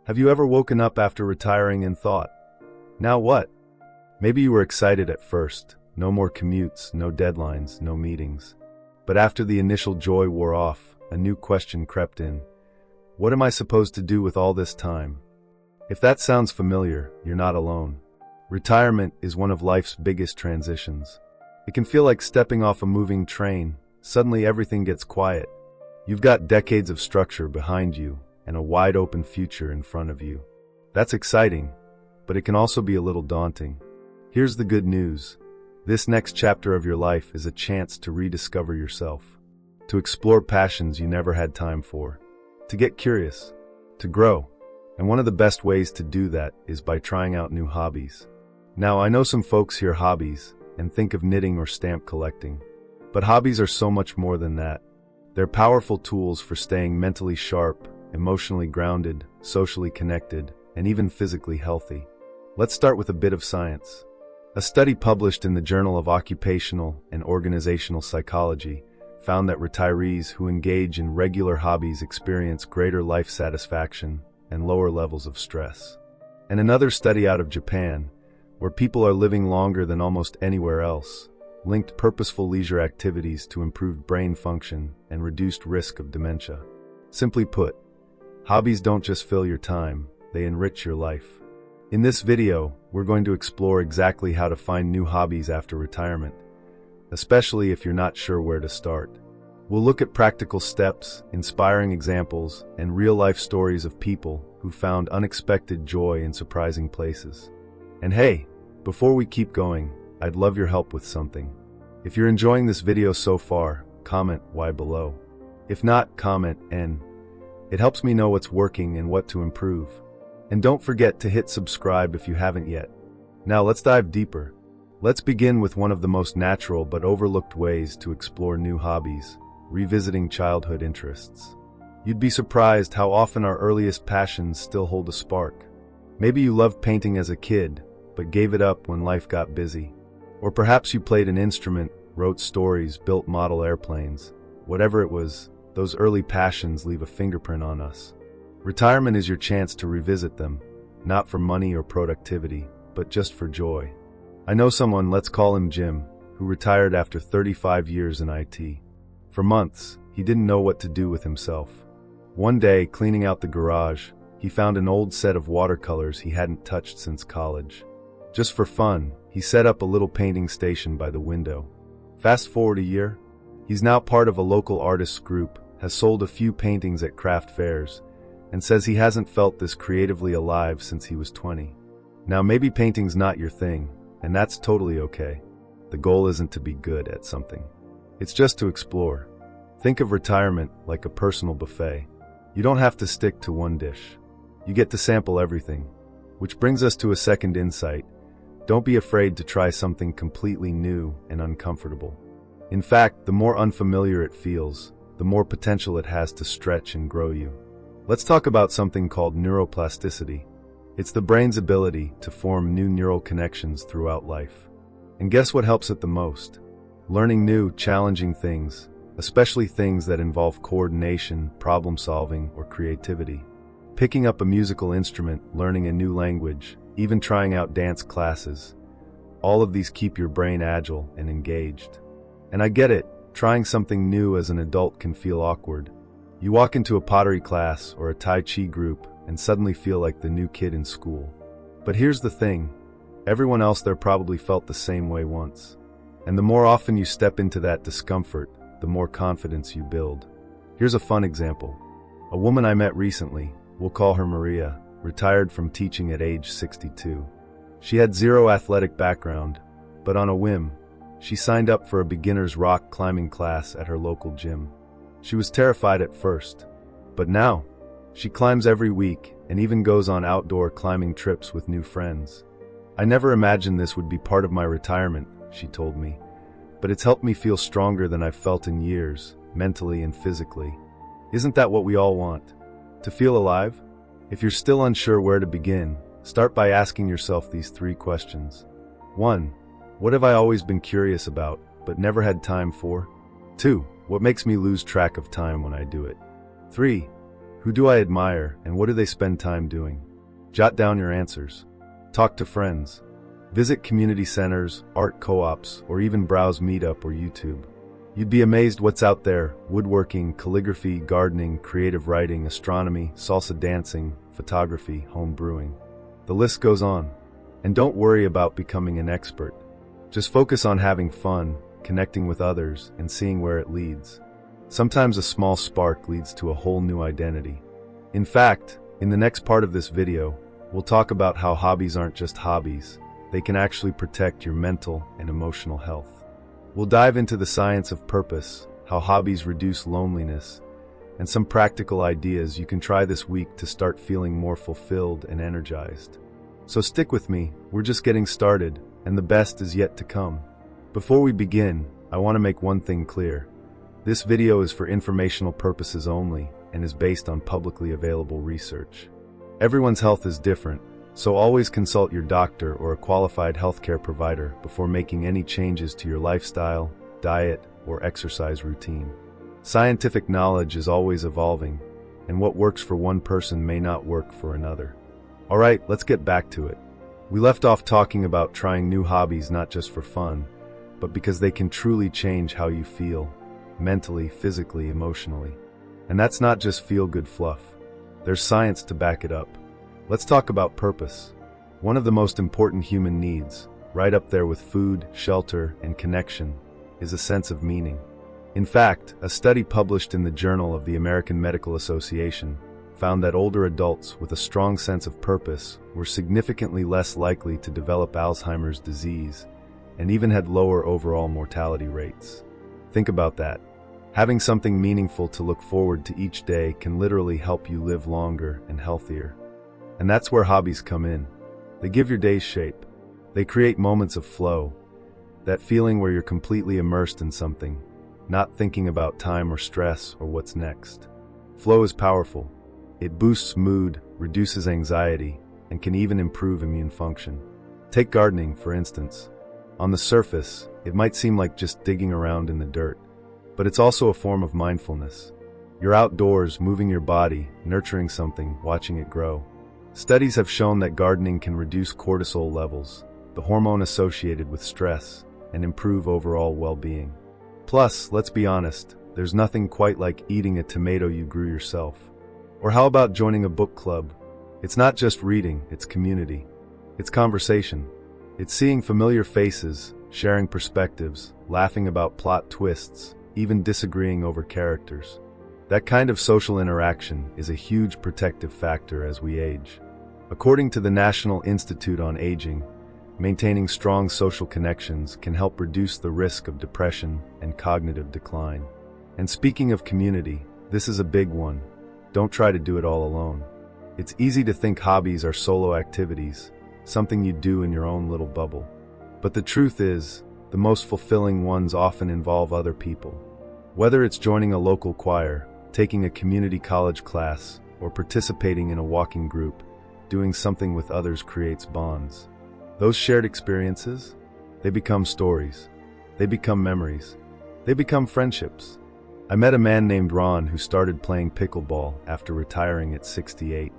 Have you ever woken up after retiring and thought, now what? Maybe you were excited at first. No more commutes, no deadlines, no meetings. But after the initial joy wore off, a new question crept in. What am I supposed to do with all this time? If that sounds familiar, you're not alone. Retirement is one of life's biggest transitions. It can feel like stepping off a moving train. Suddenly everything gets quiet. You've got decades of structure behind you and a wide open future in front of you. That's exciting, but it can also be a little daunting. Here's the good news. This next chapter of your life is a chance to rediscover yourself, to explore passions you never had time for, to get curious, to grow. And one of the best ways to do that is by trying out new hobbies. Now, I know some folks hear hobbies and think of knitting or stamp collecting, but hobbies are so much more than that. They're powerful tools for staying mentally sharp, emotionally grounded, socially connected, and even physically healthy. Let's start with a bit of science. A study published in the Journal of Occupational and Organizational Psychology found that retirees who engage in regular hobbies experience greater life satisfaction and lower levels of stress. And another study out of Japan, where people are living longer than almost anywhere else, linked purposeful leisure activities to improved brain function and reduced risk of dementia. Simply put, hobbies don't just fill your time, they enrich your life. In this video, we're going to explore exactly how to find new hobbies after retirement, especially if you're not sure where to start. We'll look at practical steps, inspiring examples, and real-life stories of people who found unexpected joy in surprising places. And hey, before we keep going, I'd love your help with something. If you're enjoying this video so far, comment Y below. If not, comment N. It helps me know what's working and what to improve. And don't forget to hit subscribe if you haven't yet. Now let's dive deeper. Let's begin with one of the most natural but overlooked ways to explore new hobbies: revisiting childhood interests. You'd be surprised how often our earliest passions still hold a spark. Maybe you loved painting as a kid, but gave it up when life got busy. Or perhaps you played an instrument, wrote stories, built model airplanes. Whatever it was, those early passions leave a fingerprint on us. Retirement is your chance to revisit them, not for money or productivity, but just for joy. I know someone, let's call him Jim, who retired after 35 years in IT. For months, he didn't know what to do with himself. One day, cleaning out the garage, he found an old set of watercolors he hadn't touched since college. Just for fun, he set up a little painting station by the window. Fast forward a year, he's now part of a local artists group, has sold a few paintings at craft fairs, and says he hasn't felt this creatively alive since he was 20. Now maybe painting's not your thing, and that's totally okay. The goal isn't to be good at something. It's just to explore. Think of retirement like a personal buffet. You don't have to stick to one dish. You get to sample everything. Which brings us to a second insight. Don't be afraid to try something completely new and uncomfortable. In fact, the more unfamiliar it feels, the more potential it has to stretch and grow you. Let's talk about something called neuroplasticity. It's the brain's ability to form new neural connections throughout life. And guess what helps it the most? Learning new, challenging things, especially things that involve coordination, problem-solving, or creativity. Picking up a musical instrument, learning a new language, even trying out dance classes. All of these keep your brain agile and engaged. And I get it, trying something new as an adult can feel awkward. You walk into a pottery class or a Tai Chi group and suddenly feel like the new kid in school. But here's the thing, everyone else there probably felt the same way once. And the more often you step into that discomfort, the more confidence you build. Here's a fun example. A woman I met recently, we'll call her Maria, retired from teaching at age 62. She had zero athletic background, but on a whim, she signed up for a beginner's rock climbing class at her local gym. She was terrified at first, but now, she climbs every week and even goes on outdoor climbing trips with new friends. I never imagined this would be part of my retirement, she told me, but it's helped me feel stronger than I've felt in years, mentally and physically. Isn't that what we all want? To feel alive? If you're still unsure where to begin, start by asking yourself these 3 questions. 1. What have I always been curious about, but never had time for? 2. What makes me lose track of time when I do it? 3. Who do I admire, and what do they spend time doing? Jot down your answers. Talk to friends. Visit community centers, art co-ops, or even browse Meetup or YouTube. You'd be amazed what's out there: woodworking, calligraphy, gardening, creative writing, astronomy, salsa dancing, photography, home brewing. The list goes on. And don't worry about becoming an expert. Just focus on having fun, connecting with others, and seeing where it leads. Sometimes a small spark leads to a whole new identity. In fact, in the next part of this video, we'll talk about how hobbies aren't just hobbies. They can actually protect your mental and emotional health. We'll dive into the science of purpose, how hobbies reduce loneliness, and some practical ideas you can try this week to start feeling more fulfilled and energized. So stick with me, we're just getting started, and the best is yet to come. Before we begin, I want to make one thing clear. This video is for informational purposes only and is based on publicly available research. Everyone's health is different, so always consult your doctor or a qualified healthcare provider before making any changes to your lifestyle, diet, or exercise routine. Scientific knowledge is always evolving, and what works for one person may not work for another. Alright, let's get back to it. We left off talking about trying new hobbies not just for fun, but because they can truly change how you feel, mentally, physically, emotionally. And that's not just feel-good fluff. There's science to back it up. Let's talk about purpose. One of the most important human needs, right up there with food, shelter, and connection, is a sense of meaning. In fact, a study published in the Journal of the American Medical Association found that older adults with a strong sense of purpose were significantly less likely to develop Alzheimer's disease and even had lower overall mortality rates. Think about that. Having something meaningful to look forward to each day can literally help you live longer and healthier. And that's where hobbies come in. They give your days shape. They create moments of flow, that feeling where you're completely immersed in something, not thinking about time or stress or what's next. Flow is powerful. It boosts mood, reduces anxiety, and can even improve immune function. Take gardening, for instance. On the surface, it might seem like just digging around in the dirt, but it's also a form of mindfulness. You're outdoors, moving your body, nurturing something, watching it grow. Studies have shown that gardening can reduce cortisol levels, the hormone associated with stress, and improve overall well-being. Plus, let's be honest, there's nothing quite like eating a tomato you grew yourself. Or how about joining a book club? It's not just reading, it's community. It's conversation. It's seeing familiar faces, sharing perspectives, laughing about plot twists, even disagreeing over characters. That kind of social interaction is a huge protective factor as we age. According to the National Institute on Aging, maintaining strong social connections can help reduce the risk of depression and cognitive decline. And speaking of community, this is a big one. Don't try to do it all alone. It's easy to think hobbies are solo activities, something you do in your own little bubble. But the truth is, the most fulfilling ones often involve other people. Whether it's joining a local choir, taking a community college class, or participating in a walking group, doing something with others creates bonds. Those shared experiences, they become stories. They become memories. They become friendships. I met a man named Ron who started playing pickleball after retiring at 68.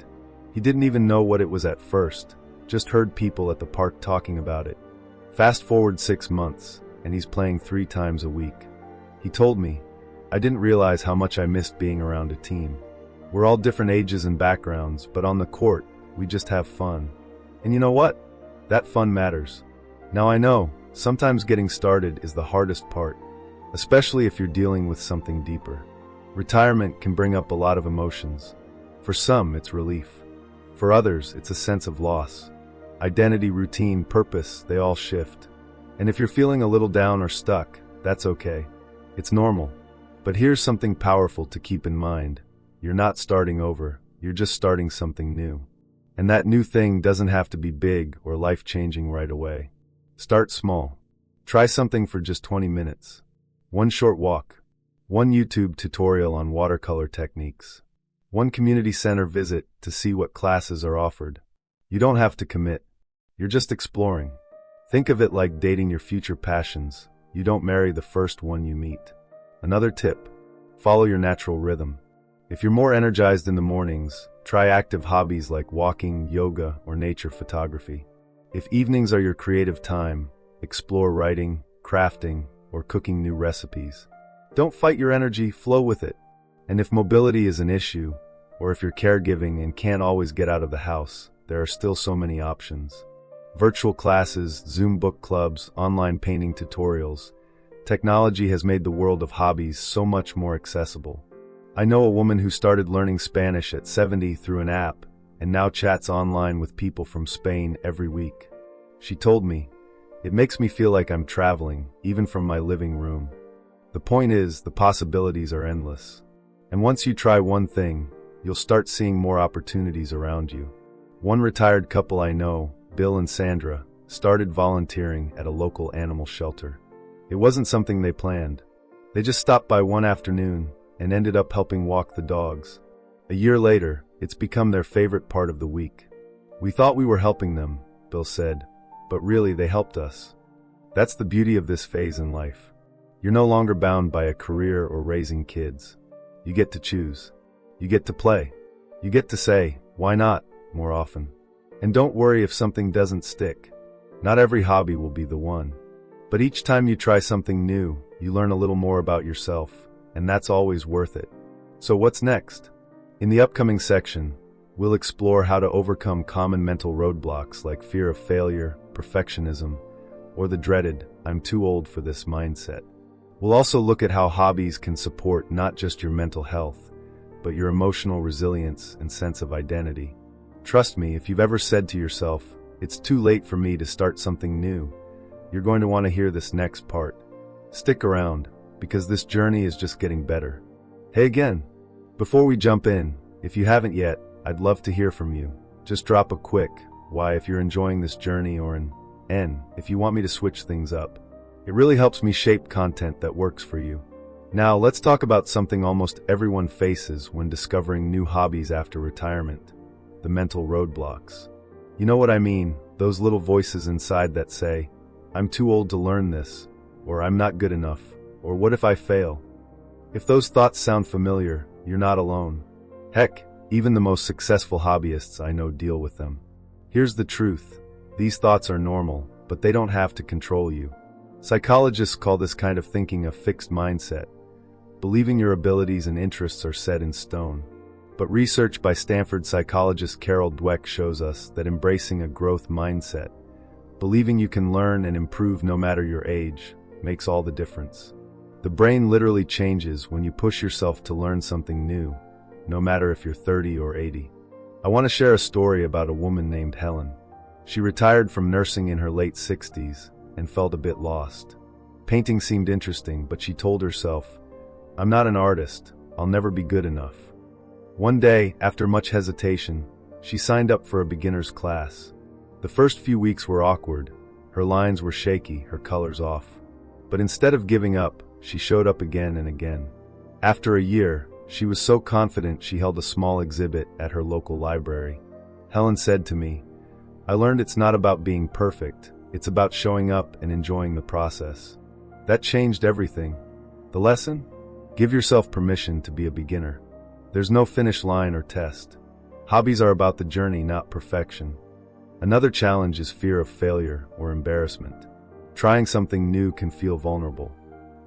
He didn't even know what it was at first, just heard people at the park talking about it. Fast forward 6 months, and he's playing 3 times a week. He told me, "I didn't realize how much I missed being around a team. We're all different ages and backgrounds, but on the court, we just have fun. And you know what? That fun matters." Now I know, sometimes getting started is the hardest part, especially if you're dealing with something deeper. Retirement can bring up a lot of emotions. For some, it's relief. For others, it's a sense of loss. Identity, routine, purpose, they all shift. And if you're feeling a little down or stuck, that's okay. It's normal. But here's something powerful to keep in mind. You're not starting over, you're just starting something new. And that new thing doesn't have to be big or life-changing right away. Start small. Try something for just 20 minutes. One short walk. One YouTube tutorial on watercolor techniques. One community center visit to see what classes are offered. You don't have to commit. You're just exploring. Think of it like dating your future passions. You don't marry the first one you meet. Another tip: follow your natural rhythm. If you're more energized in the mornings, try active hobbies like walking, yoga, or nature photography. If evenings are your creative time, explore writing, crafting, or cooking new recipes. Don't fight your energy, flow with it. And if mobility is an issue, or if you're caregiving and can't always get out of the house, there are still so many options. Virtual classes, Zoom book clubs, online painting tutorials. Technology has made the world of hobbies so much more accessible. I know a woman who started learning Spanish at 70 through an app, and now chats online with people from Spain every week. She told me, "It makes me feel like I'm traveling, even from my living room." The point is, the possibilities are endless. And once you try one thing, you'll start seeing more opportunities around you. One retired couple I know, Bill and Sandra, started volunteering at a local animal shelter. It wasn't something they planned. They just stopped by one afternoon and ended up helping walk the dogs. A year later, it's become their favorite part of the week. "We thought we were helping them," Bill said, "but really they helped us." That's the beauty of this phase in life. You're no longer bound by a career or raising kids. You get to choose. You get to play. You get to say, "Why not?" more often. And don't worry if something doesn't stick. Not every hobby will be the one. But each time you try something new, you learn a little more about yourself, and that's always worth it. So what's next? In the upcoming section, we'll explore how to overcome common mental roadblocks like fear of failure, perfectionism, or the dreaded, "I'm too old for this" mindset. We'll also look at how hobbies can support not just your mental health, but your emotional resilience and sense of identity. Trust me, if you've ever said to yourself, "It's too late for me to start something new," you're going to want to hear this next part. Stick around, because this journey is just getting better. Hey again! Before we jump in, if you haven't yet, I'd love to hear from you. Just drop a quick "Y" if you're enjoying this journey, or an "N" if you want me to switch things up. It really helps me shape content that works for you. Now let's talk about something almost everyone faces when discovering new hobbies after retirement: the mental roadblocks. You know what I mean, those little voices inside that say, "I'm too old to learn this," or "I'm not good enough," or "What if I fail?" If those thoughts sound familiar, you're not alone. Heck, even the most successful hobbyists I know deal with them. Here's the truth: these thoughts are normal, but they don't have to control you. Psychologists call this kind of thinking a fixed mindset, believing your abilities and interests are set in stone. But research by Stanford psychologist Carol Dweck shows us that embracing a growth mindset, believing you can learn and improve no matter your age, makes all the difference. The brain literally changes when you push yourself to learn something new, no matter if you're 30 or 80. I want to share a story about a woman named Helen. She retired from nursing in her late 60s and felt a bit lost. Painting seemed interesting, but she told herself, "I'm not an artist, I'll never be good enough." One day, after much hesitation, she signed up for a beginner's class. The first few weeks were awkward. Her lines were shaky, her colors off. But instead of giving up, she showed up again and again. After a year, she was so confident she held a small exhibit at her local library. Helen said to me, "I learned it's not about being perfect, it's about showing up and enjoying the process." That changed everything. The lesson? Give yourself permission to be a beginner. There's no finish line or test. Hobbies are about the journey, not perfection. Another challenge is fear of failure or embarrassment. Trying something new can feel vulnerable.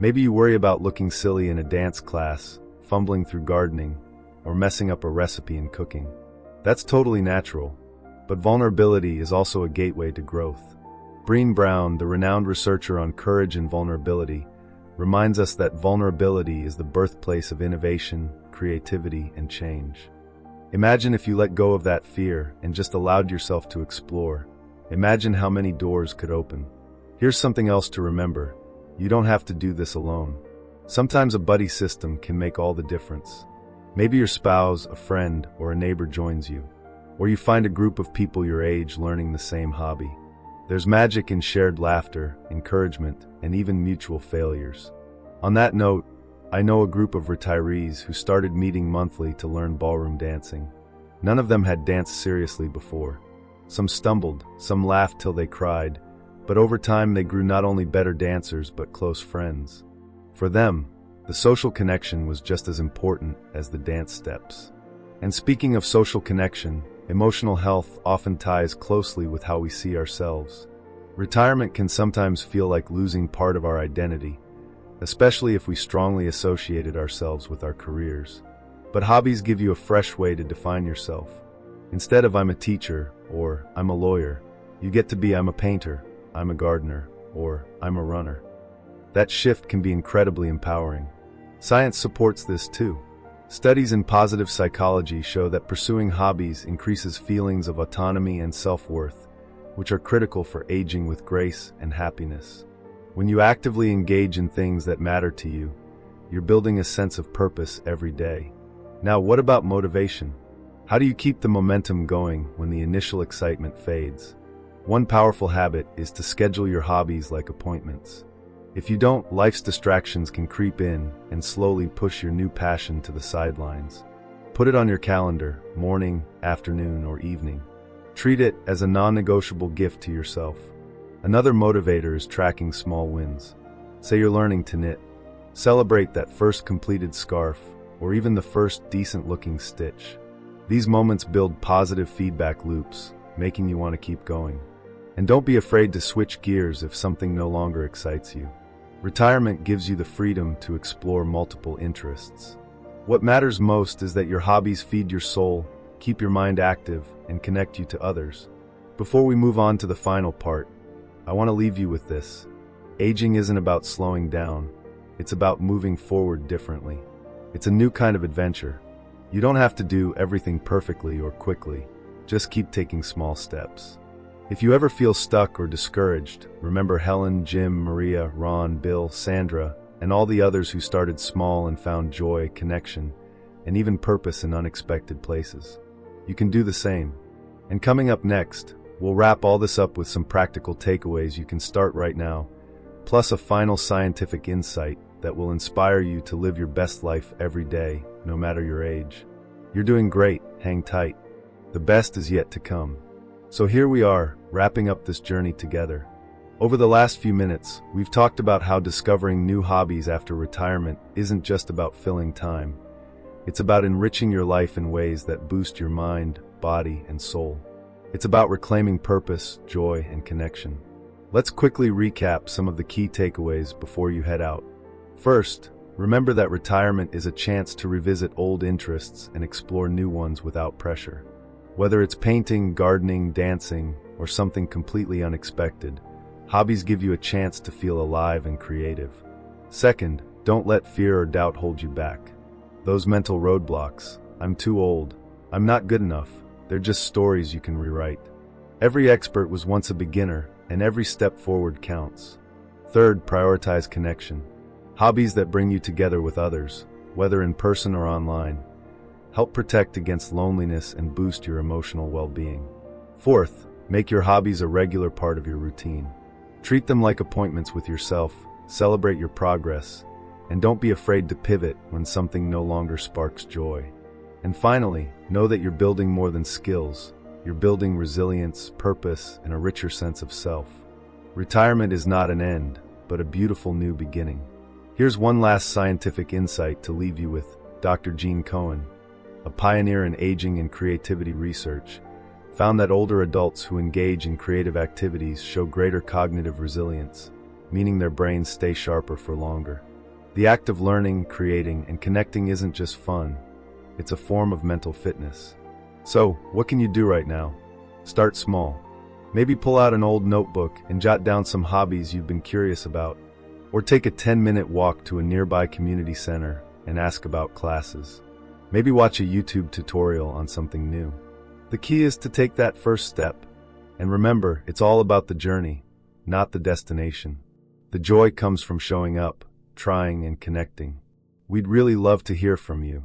Maybe you worry about looking silly in a dance class, fumbling through gardening, or messing up a recipe in cooking. That's totally natural, but vulnerability is also a gateway to growth. Brené Brown, the renowned researcher on courage and vulnerability, reminds us that vulnerability is the birthplace of innovation, creativity, and change. Imagine if you let go of that fear and just allowed yourself to explore. Imagine how many doors could open. Here's something else to remember: you don't have to do this alone. Sometimes a buddy system can make all the difference. Maybe your spouse, a friend, or a neighbor joins you. Or you find a group of people your age learning the same hobby. There's magic in shared laughter, encouragement, and even mutual failures. On that note, I know a group of retirees who started meeting monthly to learn ballroom dancing. None of them had danced seriously before. Some stumbled, some laughed till they cried, but over time they grew not only better dancers but close friends. For them, The social connection was just as important as the dance steps. And speaking of social connection, emotional health often ties closely with how we see ourselves. Retirement can sometimes feel like losing part of our identity, especially if we strongly associated ourselves with our careers. But hobbies give you a fresh way to define yourself. Instead of "I'm a teacher" or "I'm a lawyer," you get to be "I'm a painter," "I'm a gardener," or "I'm a runner." That shift can be incredibly empowering. Science supports this too. Studies in positive psychology show that pursuing hobbies increases feelings of autonomy and self-worth, which are critical for aging with grace and happiness. When you actively engage in things that matter to you, you're building a sense of purpose every day. Now, what about motivation? How do you keep the momentum going when the initial excitement fades? One powerful habit is to schedule your hobbies like appointments. If you don't, life's distractions can creep in and slowly push your new passion to the sidelines. Put it on your calendar, morning, afternoon, or evening. Treat it as a non-negotiable gift to yourself. Another motivator is tracking small wins. Say you're learning to knit. Celebrate that first completed scarf, or even the first decent-looking stitch. These moments build positive feedback loops, making you want to keep going. And don't be afraid to switch gears if something no longer excites you. Retirement gives you the freedom to explore multiple interests. What matters most is that your hobbies feed your soul, keep your mind active, and connect you to others. Before we move on to the final part, I want to leave you with this. Aging isn't about slowing down. It's about moving forward differently. It's a new kind of adventure. You don't have to do everything perfectly or quickly. Just keep taking small steps. If you ever feel stuck or discouraged, remember Helen, Jim, Maria, Ron, Bill, Sandra, and all the others who started small and found joy, connection, and even purpose in unexpected places. You can do the same. And coming up next, we'll wrap all this up with some practical takeaways you can start right now, plus a final scientific insight that will inspire you to live your best life every day, no matter your age. You're doing great, hang tight. The best is yet to come. So here we are, wrapping up this journey together. Over the last few minutes, we've talked about how discovering new hobbies after retirement isn't just about filling time. It's about enriching your life in ways that boost your mind, body, and soul. It's about reclaiming purpose, joy, and connection. Let's quickly recap some of the key takeaways before you head out. First, remember that retirement is a chance to revisit old interests and explore new ones without pressure. Whether it's painting, gardening, dancing, or something completely unexpected, hobbies give you a chance to feel alive and creative. Second, don't let fear or doubt hold you back. Those mental roadblocks, "I'm too old," "I'm not good enough," they're just stories you can rewrite. Every expert was once a beginner, and every step forward counts. Third, prioritize connection. Hobbies that bring you together with others, whether in person or online, help protect against loneliness and boost your emotional well-being. Fourth, make your hobbies a regular part of your routine. Treat them like appointments with yourself, celebrate your progress, and don't be afraid to pivot when something no longer sparks joy. And finally, know that you're building more than skills. You're building resilience, purpose, and a richer sense of self. Retirement is not an end, but a beautiful new beginning. Here's one last scientific insight to leave you with. Dr. Gene Cohen, a pioneer in aging and creativity research, found that older adults who engage in creative activities show greater cognitive resilience, meaning their brains stay sharper for longer. The act of learning, creating, and connecting isn't just fun. It's a form of mental fitness. So, what can you do right now? Start small. Maybe pull out an old notebook and jot down some hobbies you've been curious about. Or take a 10-minute walk to a nearby community center and ask about classes. Maybe watch a YouTube tutorial on something new. The key is to take that first step. And remember, it's all about the journey, not the destination. The joy comes from showing up, trying, and connecting. We'd really love to hear from you.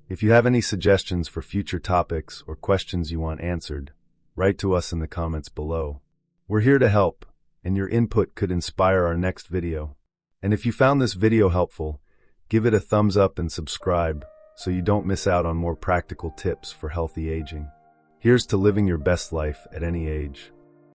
If you have any suggestions for future topics or questions you want answered, write to us in the comments below. We're here to help, and your input could inspire our next video. And if you found this video helpful, give it a thumbs up and subscribe so you don't miss out on more practical tips for healthy aging. Here's to living your best life at any age.